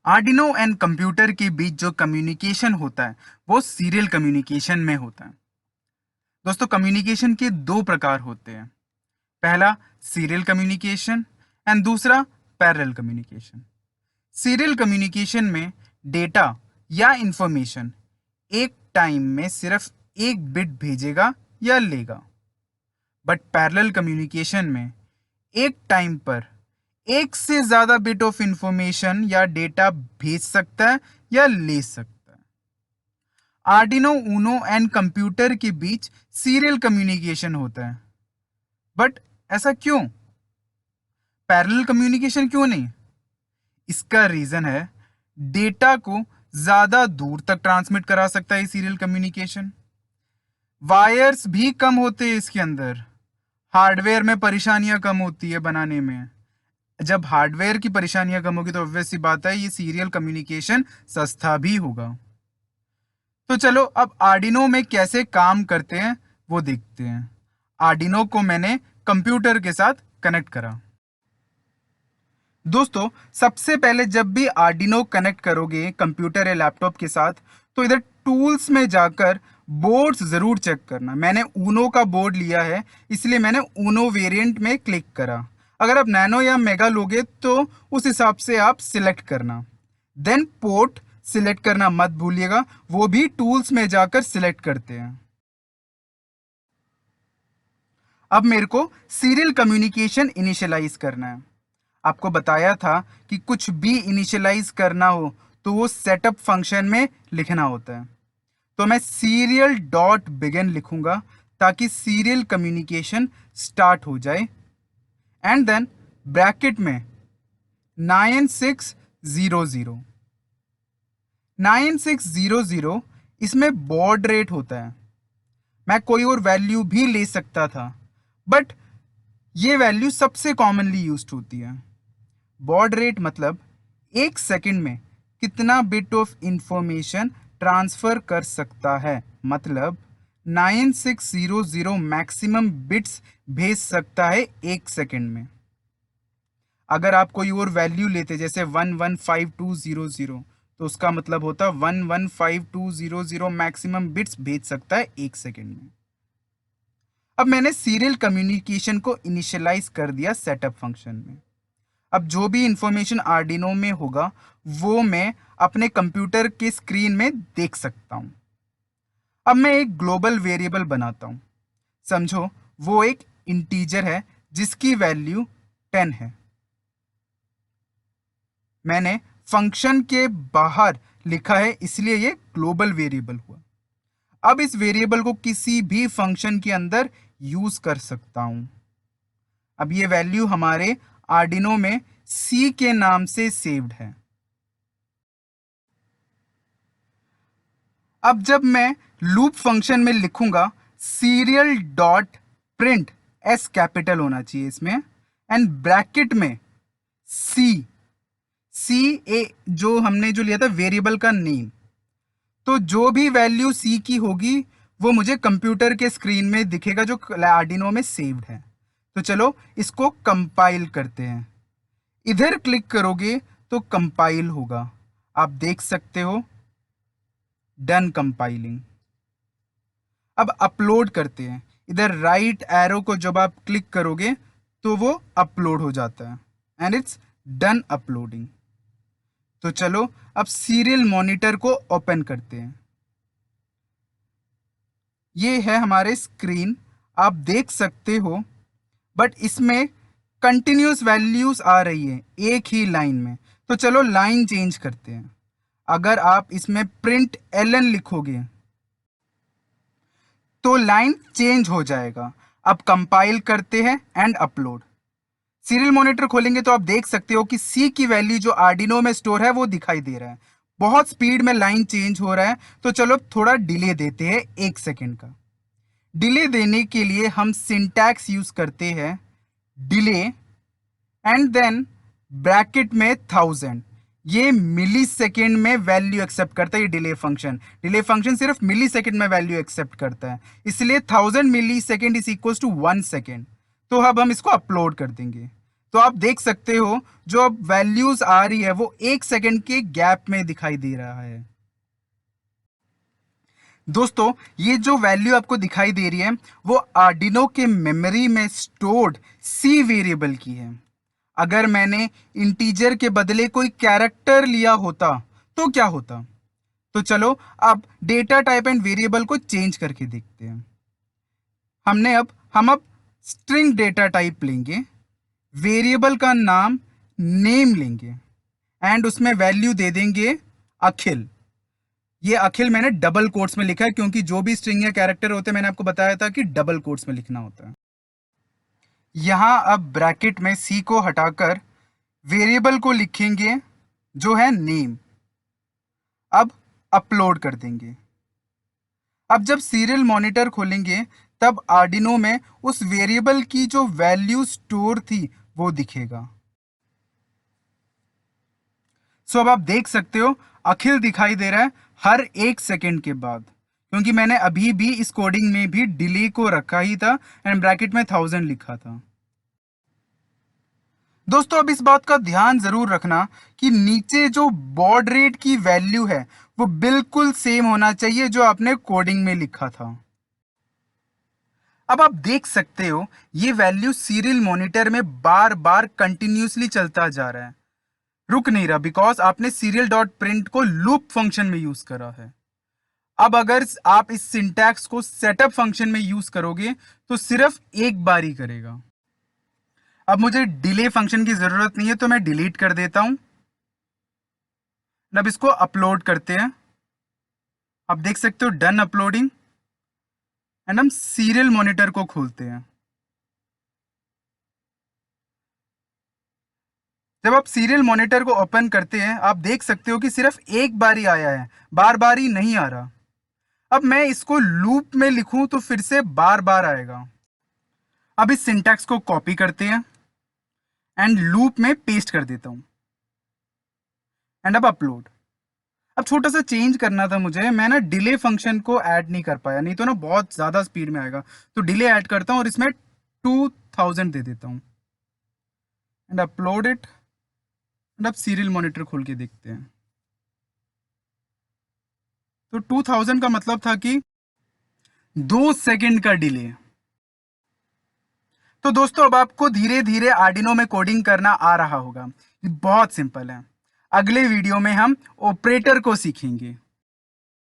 Arduino and computer के बीच जो communication होता है वो सीरियल कम्युनिकेशन में होता है। दोस्तों, कम्युनिकेशन के दो प्रकार होते हैं। पहला सीरियल कम्युनिकेशन एंड दूसरा पैरेलल कम्युनिकेशन। सीरियल कम्युनिकेशन में डेटा या इंफॉर्मेशन एक टाइम में सिर्फ एक बिट भेजेगा या लेगा। बट पैरेलल कम्युनिकेशन में एक टाइम पर एक से ज्यादा बिट ऑफ इंफॉर्मेशन या डेटा भेज सकता है या ले सकता है। आर्डिनो ऊनो एंड कंप्यूटर के बीच सीरियल कम्युनिकेशन होता है। बट ऐसा क्यों? पैरेलल कम्युनिकेशन क्यों नहीं? इसका रीजन है डेटा को ज्यादा दूर तक ट्रांसमिट करा सकता है सीरियल कम्युनिकेशन। वायर्स भी कम होते हैं इसके अंदर। हार्डवेयर में परेशानियां कम होती है बनाने में। जब हार्डवेयर की परेशानियां कम होगी तो ऑब्वियस सी बात है ये सीरियल कम्युनिकेशन सस्ता भी होगा। तो चलो अब आर्डिनो में कैसे काम करते हैं वो देखते हैं। आर्डिनो को मैंने कंप्यूटर के साथ कनेक्ट करा। दोस्तों, सबसे पहले जब भी आर्डिनो कनेक्ट करोगे कंप्यूटर या लैपटॉप के साथ तो इधर टूल्स में जाकर बोर्ड्स जरूर चेक करना। मैंने ऊनो का बोर्ड लिया है इसलिए मैंने ऊनो वेरिएंट में क्लिक करा। अगर आप नैनो या मेगा लोगे तो उस हिसाब से आप सिलेक्ट करना। देन पोर्ट सिलेक्ट करना मत भूलिएगा, वो भी टूल्स में जाकर सिलेक्ट करते हैं। अब मेरे को सीरियल कम्युनिकेशन इनिशियलाइज करना है। आपको बताया था कि कुछ भी इनिशियलाइज करना हो तो वो सेटअप फंक्शन में लिखना होता है। तो मैं सीरियल डॉट बिगिन लिखूंगा ताकि सीरियल कम्युनिकेशन स्टार्ट हो जाए। एंड देन ब्रैकेट में 9600 9600 इसमें बॉड रेट होता है। मैं कोई और वैल्यू भी ले सकता था बट ये वैल्यू सबसे कॉमनली यूज्ड होती है। बॉड रेट मतलब एक सेकंड में कितना बिट ऑफ इंफॉर्मेशन ट्रांसफर कर सकता है। मतलब 9600 मैक्सिमम बिट्स भेज सकता है एक सेकंड में। अगर आप कोई और वैल्यू लेते जैसे 115200 तो उसका मतलब होता 115200 मैक्सिमम बिट्स भेज सकता है एक सेकंड में। अब मैंने सीरियल कम्युनिकेशन को इनिशियलाइज कर दिया सेटअप फंक्शन में। अब जो भी इंफॉर्मेशन आर्डिनो में होगा वो मैं अपने कंप्यूटर के स्क्रीन में देख सकता हूं। अब मैं एक ग्लोबल वेरिएबल बनाता हूं। समझो वो एक इंटीजर है जिसकी वैल्यू 10 है। मैंने फंक्शन के बाहर लिखा है इसलिए ये ग्लोबल वेरिएबल हुआ। अब इस वेरिएबल को किसी भी फंक्शन के अंदर यूज कर सकता हूं। अब ये वैल्यू हमारे आर्डिनो में सी के नाम से सेव्ड है। अब जब मैं लूप फंक्शन में लिखूंगा serial dot print, S capital होना चाहिए इसमें, एंड ब्रैकेट में सी, सी ए जो हमने जो लिया था वेरिएबल का नेम। तो जो भी वैल्यू सी की होगी वो मुझे कंप्यूटर के स्क्रीन में दिखेगा जो आर्डिनो में सेव्ड है। तो चलो इसको कंपाइल करते हैं। इधर क्लिक करोगे तो कंपाइल होगा। आप देख सकते हो डन कंपाइलिंग। अब अपलोड करते हैं। इधर राइट एरो को जब आप क्लिक करोगे तो वो अपलोड हो जाता है एंड इट्स डन अपलोडिंग। तो चलो अब सीरियल मॉनिटर को ओपन करते हैं। ये है हमारे स्क्रीन, आप देख सकते हो, बट इसमें कंटिन्यूस वैल्यूज आ रही है एक ही लाइन में। तो चलो लाइन चेंज करते हैं। अगर आप इसमें प्रिंट एलन लिखोगे तो लाइन चेंज हो जाएगा। अब कंपाइल करते हैं एंड अपलोड। सीरियल मॉनिटर खोलेंगे तो आप देख सकते हो कि सी की वैल्यू जो आर्डिनो में स्टोर है वो दिखाई दे रहा है। बहुत स्पीड में लाइन चेंज हो रहा है। तो चलो थोड़ा डिले देते हैं एक सेकेंड का। डिले देने के लिए हम सिंटैक्स यूज करते हैं डिले एंड देन ब्रैकेट में 1000। ये मिली सेकेंड में वैल्यू एक्सेप्ट करता है। ये डिले फंक्शन सिर्फ मिली सेकेंड में वैल्यू एक्सेप्ट करता है, इसलिए 1000 millisecond is equal to 1 second. तो अब हम इसको अपलोड कर देंगे। तो आप देख सकते हो जो अब वैल्यूज आ रही है वो 1 सेकंड के गैप में दिखाई दे रहा है। दोस्तों, ये जो वैल्यू आपको दिखाई दे रही है वो आर्डिनो के मेमोरी में स्टोर्ड सी वेरिएबल की है। अगर मैंने इंटीजर के बदले कोई कैरेक्टर लिया होता तो क्या होता? तो चलो अब डेटा टाइप एंड वेरिएबल को चेंज करके देखते हैं। हम अब स्ट्रिंग डेटा टाइप लेंगे, वेरिएबल का नाम नेम लेंगे एंड उसमें वैल्यू दे देंगे अखिल। ये अखिल मैंने डबल कोट्स में लिखा है क्योंकि जो भी स्ट्रिंग या कैरेक्टर होते हैं मैंने आपको बताया था कि डबल कोट्स में लिखना होता है। यहां अब ब्रैकेट में सी को हटाकर वेरिएबल को लिखेंगे जो है नेम। अब अपलोड कर देंगे। अब जब सीरियल मॉनिटर खोलेंगे तब आर्डिनो में उस वेरिएबल की जो वैल्यू स्टोर थी वो दिखेगा। सो अब आप देख सकते हो अखिल दिखाई दे रहा है हर 1 सेकंड के बाद, क्योंकि मैंने अभी भी इस कोडिंग में भी डिले को रखा ही था एंड ब्रैकेट में 1000 लिखा था। दोस्तों, अब इस बात का ध्यान जरूर रखना कि नीचे जो बॉड रेट की वैल्यू है वो बिल्कुल सेम होना चाहिए जो आपने कोडिंग में लिखा था। अब आप देख सकते हो ये वैल्यू सीरियल मॉनिटर में बार बार कंटिन्यूसली चलता जा रहा है, रुक नहीं रहा, बिकॉज आपने सीरियल डॉट प्रिंट को लूप फंक्शन में यूज करा है। अब अगर आप इस सिंटैक्स को सेटअप फंक्शन में यूज करोगे तो सिर्फ एक बार ही करेगा। अब मुझे डिले फंक्शन की जरूरत नहीं है तो मैं डिलीट कर देता हूं। अब इसको अपलोड करते हैं। आप देख सकते हो डन अपलोडिंग एंड हम सीरियल मॉनिटर को खोलते हैं। जब आप सीरियल मॉनिटर को ओपन करते हैं आप देख सकते हो कि सिर्फ एक बार ही आया है, बार बार ही नहीं आ रहा। अब मैं इसको लूप में लिखूं तो फिर से बार बार आएगा। अब इस सिंटैक्स को कॉपी करते हैं एंड लूप में पेस्ट कर देता हूं एंड अब अपलोड। अब छोटा सा चेंज करना था मुझे, मैं ना डिले फंक्शन को ऐड नहीं कर पाया, नहीं तो ना बहुत ज्यादा स्पीड में आएगा। तो डिले ऐड करता हूं और इसमें 2000 दे देता हूं एंड अपलोड इट एंड अब सीरियल मॉनिटर खोल के देखते हैं। तो 2000 का मतलब था कि 2 सेकंड का डिले। तो दोस्तों, अब आपको धीरे धीरे आर्डिनो में कोडिंग करना आ रहा होगा। ये बहुत सिंपल है। अगले वीडियो में हम ऑपरेटर को सीखेंगे।